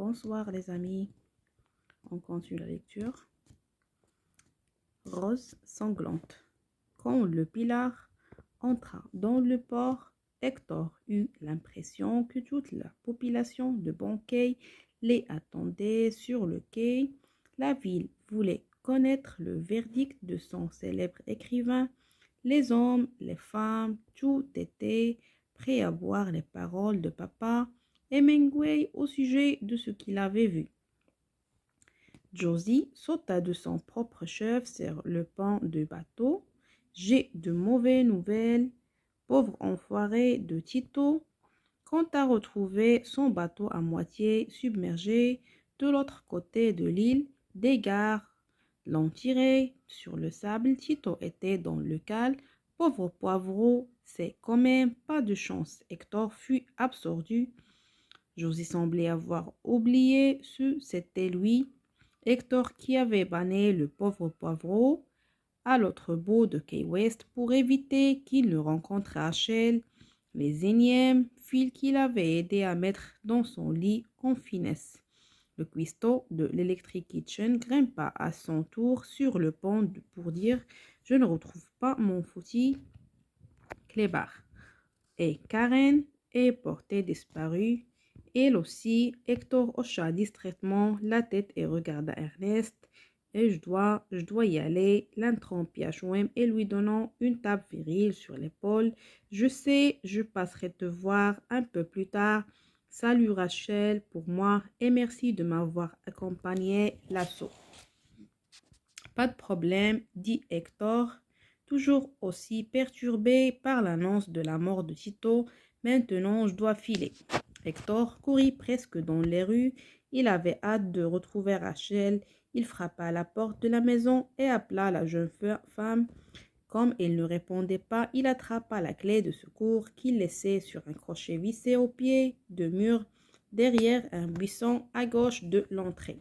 Bonsoir les amis, on continue la lecture. Rose sanglante. Quand le Pilar entra dans le port, Hector eut l'impression que toute la population de Banquet les attendait sur le quai. La ville voulait connaître le verdict de son célèbre écrivain. Les hommes, les femmes, tout était prêt à voir les paroles de papa Hemingway au sujet de ce qu'il avait vu. Josie sauta de son propre chef sur le pont du bateau. « J'ai de mauvaises nouvelles, pauvre enfoiré de Tito. » Quand a retrouvé son bateau à moitié submergé de l'autre côté de l'île, des gars l'ont tiré sur le sable. Tito était dans le cale. Pauvre poivreau, c'est quand même pas de chance. Hector fut absorbé. Josie semblait avoir oublié c'était lui, Hector, qui avait banni le pauvre poivreau à l'autre bout de Key West pour éviter qu'il ne rencontre Rachel, les énièmes fils qu'il avait aidé à mettre dans son lit en finesse. Le cuistot de l'Electric Kitchen grimpa à son tour sur le pont pour dire « Je ne retrouve pas mon foutu clébard » et Karen est portée disparue. Elle aussi, Hector hocha distraitement la tête et regarda Ernest. « Et je dois y aller, » l'interrompit H.O.M. et lui donnant une tape virile sur l'épaule. « Je sais, je passerai te voir un peu plus tard. Salut Rachel pour moi et merci de m'avoir accompagné l'assaut. »« Pas de problème, » dit Hector, toujours aussi perturbé par l'annonce de la mort de Tito. « Maintenant, je dois filer. » Hector courut presque dans les rues. Il avait hâte de retrouver Rachel. Il frappa à la porte de la maison et appela la jeune femme. Comme elle ne répondait pas, il attrapa la clé de secours qu'il laissait sur un crochet vissé au pied de mur derrière un buisson à gauche de l'entrée.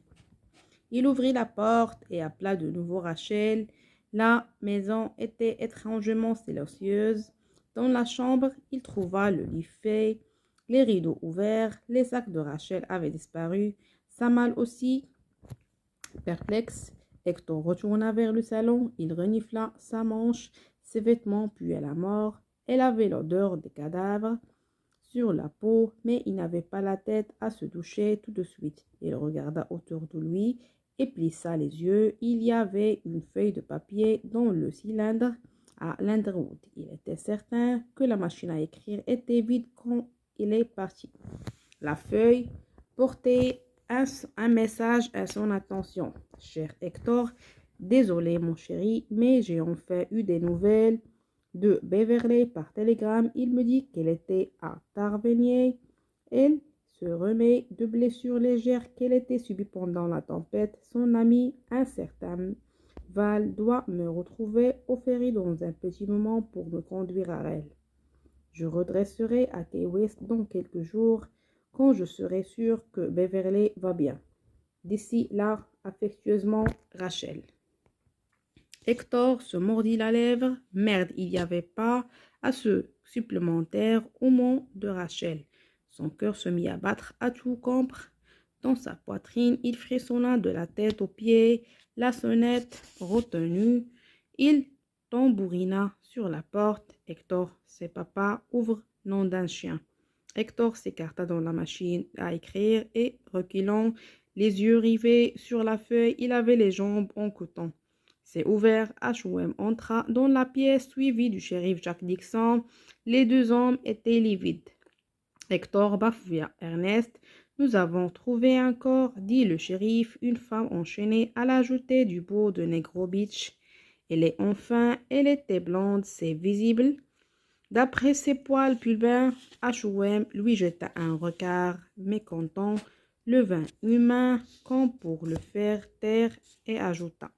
Il ouvrit la porte et appela de nouveau Rachel. La maison était étrangement silencieuse. Dans la chambre, il trouva le lit fait, les rideaux ouverts, les sacs de Rachel avaient disparu, sa malle aussi. Perplexe, Hector retourna vers le salon, il renifla sa manche, ses vêtements puaient la mort, elle avait l'odeur des cadavres sur la peau, mais il n'avait pas la tête à se doucher tout de suite. Il regarda autour de lui et plissa les yeux. Il y avait une feuille de papier dans le cylindre à Linderwood. Il était certain que la machine à écrire était vide quand il est parti. La feuille portait un message à son attention. « Cher Hector, désolé mon chéri, mais j'ai enfin eu des nouvelles de Beverly par télégramme. Il me dit qu'elle était à Tavernier. Elle se remet de blessures légères qu'elle était subie pendant la tempête. Son ami, un certain Val, doit me retrouver au ferry dans un petit moment pour me conduire à elle. Je redresserai à Key West dans quelques jours quand je serai sûr que Beverly va bien. D'ici là, affectueusement, Rachel. » Hector se mordit la lèvre. Merde, il n'y avait pas à ce supplémentaire au nom de Rachel. Son cœur se mit à battre à tout rompre. Dans sa poitrine, il frissonna de la tête aux pieds. La sonnette retenue, il tambourina sur la porte. « Hector, c'est papa, ouvre, nom d'un chien. » Hector s'écarta dans la machine à écrire et, reculant, les yeux rivés sur la feuille, il avait les jambes en coton. C'est ouvert. H.O.M. entra dans la pièce suivi du shérif Jack Dixon. Les deux hommes étaient livides. Hector bafouilla. « Ernest, nous avons trouvé un corps, » dit le shérif. Une femme enchaînée à la jetée du bout de Negro Beach. Elle était blonde, c'est visible. D'après ses poils pulbins, H.O.M. lui jeta un regard mécontent, le vin humain comme pour le faire taire, et ajouta.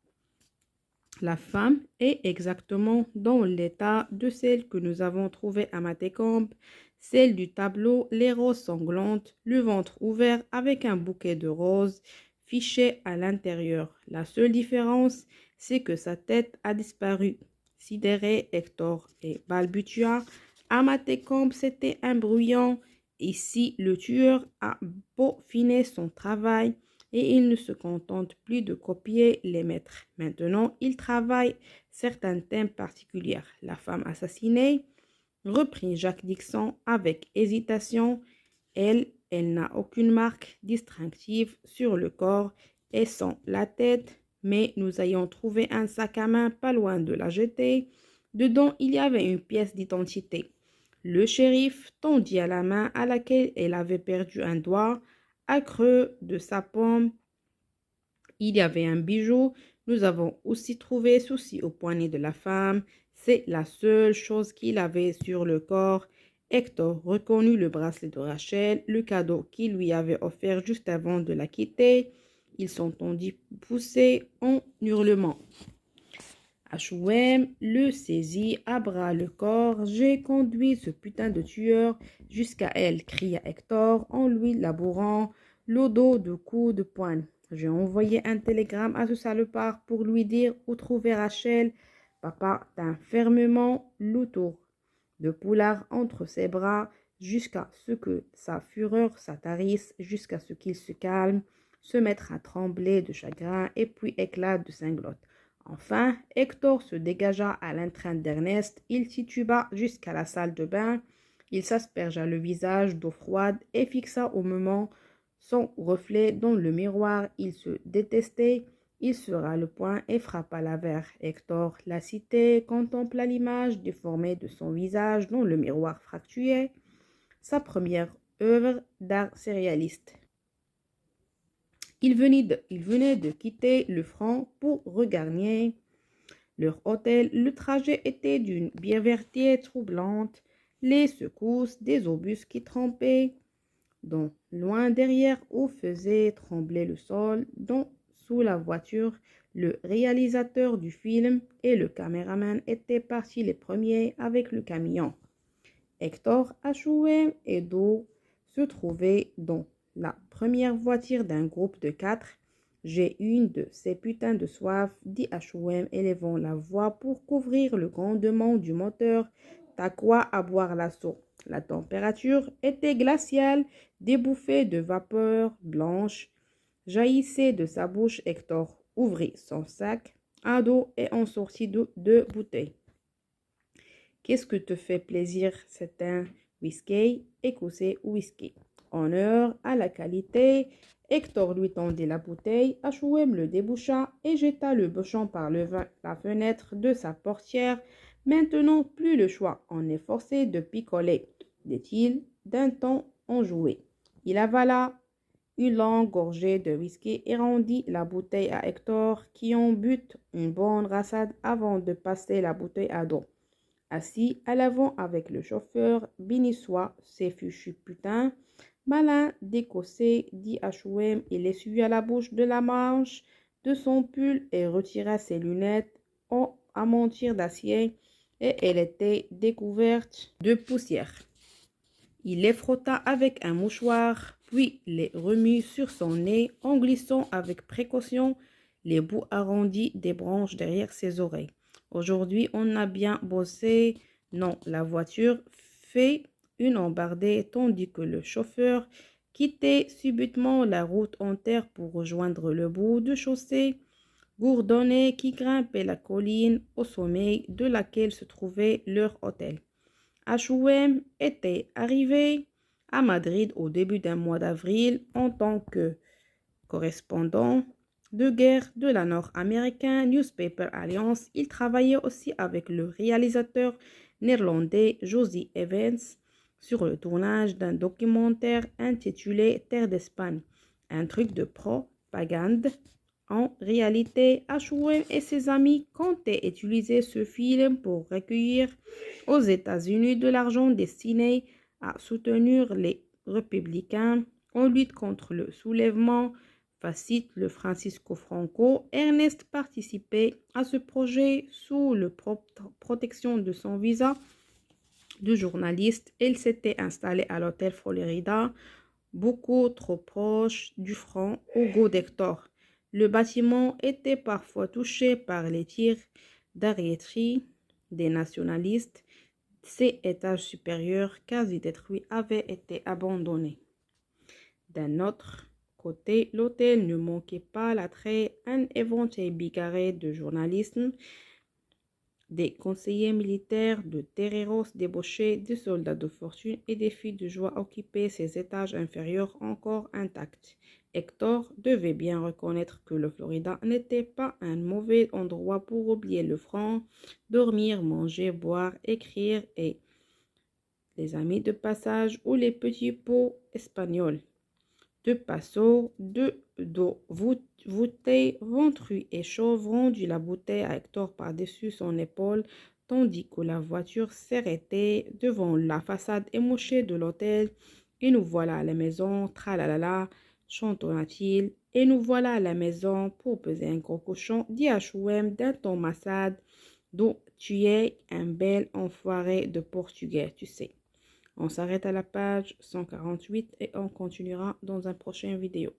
La femme est exactement dans l'état de celle que nous avons trouvée à Matecombe, celle du tableau, les roses sanglantes, le ventre ouvert avec un bouquet de roses fiché à l'intérieur. La seule différence, c'est que sa tête a disparu. Sidéré, Hector et balbutia. À Matecombe, c'était un bruyant Ici, le tueur a peaufiné son travail et il ne se contente plus de copier les maîtres. Maintenant, il travaille certains thèmes particuliers. La femme assassinée, reprit Jacques Dixon avec hésitation. Elle n'a aucune marque distinctive sur le corps et sans la tête, mais nous ayons trouvé un sac à main pas loin de la jetée. Dedans, il y avait une pièce d'identité. Le shérif tendit à la main à laquelle elle avait perdu un doigt. À creux de sa paume, il y avait un bijou. Nous avons aussi trouvé ceci au poignet de la femme. C'est la seule chose qu'il avait sur le corps. Hector reconnut le bracelet de Rachel, le cadeau qu'il lui avait offert juste avant de la quitter. Il s'entendit pousser en hurlement. H.O.M. le saisit à bras le corps. J'ai conduit ce putain de tueur jusqu'à elle, cria Hector en lui labourant le dos de coups de poing. J'ai envoyé un télégramme à ce salopard pour lui dire où trouver Rachel. Papa tint fermement l'outour de Poulard entre ses bras jusqu'à ce que sa fureur s'attarisse, jusqu'à ce qu'il se calme, se mettre à trembler de chagrin et puis éclate de sanglots. Enfin, Hector se dégagea à l'entrain d'Ernest. Il tituba jusqu'à la salle de bain. Il s'aspergea le visage d'eau froide et fixa au moment son reflet dans le miroir. Il se détestait. Il serra le poing et frappa la verre. Hector, lassité, contempla l'image déformée de son visage dans le miroir fractué. Sa première œuvre d'art surréaliste. Ils venaient de quitter le Franc pour regagner leur hôtel. Le trajet était d'une bienveillance troublante. Les secousses des obus qui trempaient dans loin derrière où faisait trembler le sol, sous la voiture. Le réalisateur du film et le caméraman étaient partis les premiers avec le camion. Hector, H.O.M. et Do se trouvaient dans la première voiture d'un groupe de 4. J'ai une de ces putains de soif, dit H.O.M. élevant la voix pour couvrir le grondement du moteur. T'as quoi à boire l'assaut? La température était glaciale. Des bouffées de vapeur blanche jaillissaient de sa bouche. Hector ouvrit son sac à dos et en sortit deux bouteilles. Qu'est-ce que te fait plaisir? C'est un whisky, écossais whisky. Honneur à la qualité. Hector lui tendit la bouteille. H.O.M. le déboucha et jeta le bouchon par la fenêtre de sa portière. Maintenant, plus le choix. On est forcé de picoler, dit-il d'un ton enjoué. Il avala une longue gorgée de whisky et rendit la bouteille à Hector, qui en but une bonne rassade avant de passer la bouteille à dos. Assis à l'avant avec le chauffeur, béni-soit ces fichus putains. Malin d'écossais, dit H.O.M. Il essuya la bouche de la manche de son pull et retira ses lunettes à monture d'acier et elle était découverte de poussière. Il les frotta avec un mouchoir, puis les remit sur son nez en glissant avec précaution les bouts arrondis des branches derrière ses oreilles. Aujourd'hui, on a bien bossé. Non, la voiture fait une embardée tandis que le chauffeur quittait subitement la route en terre pour rejoindre le bout de chaussée gourdonnée qui grimpait la colline au sommet de laquelle se trouvait leur hôtel. H.O.M. était arrivé à Madrid au début d'un mois d'avril en tant que correspondant de guerre de la nord-américain Newspaper Alliance. Il travaillait aussi avec le réalisateur néerlandais Josie Evans sur le tournage d'un documentaire intitulé Terre d'Espagne, un truc de propagande. En réalité, H.O.M. et ses amis comptaient utiliser ce film pour recueillir aux États-Unis de l'argent destiné à soutenir les républicains en lutte contre le soulèvement fasciste le Francisco Franco. Ernest participait à ce projet sous la protection de son visa de journaliste. Il s'était installé à l'hôtel Florida, beaucoup trop proche du front au goût d'Hector. Le bâtiment était parfois touché par les tirs d'artillerie des nationalistes. Ces étages supérieurs, quasi détruits, avaient été abandonnés. D'un autre côté, l'hôtel ne manquait pas l'attrait, un éventail bigarré de journalistes, des conseillers militaires, de toreros débauchés, des soldats de fortune et des filles de joie occupaient ces étages inférieurs encore intacts. Hector devait bien reconnaître que le Florida n'était pas un mauvais endroit pour oublier le franc, dormir, manger, boire, écrire et les amis de passage ou les petits pots espagnols. De Paso, de dos voûté, ventru et chauve rendit la bouteille à Hector par-dessus son épaule, tandis que la voiture s'arrêtait devant la façade émouchée de l'hôtel. Et nous voilà à la maison, tralalala, chantonna-t-il. Et nous voilà à la maison pour peser un gros cochon, dit H.O.M. d'un ton massade, d'où tu es un bel enfoiré de portugais, tu sais. On s'arrête à la page 148 et on continuera dans un prochain vidéo.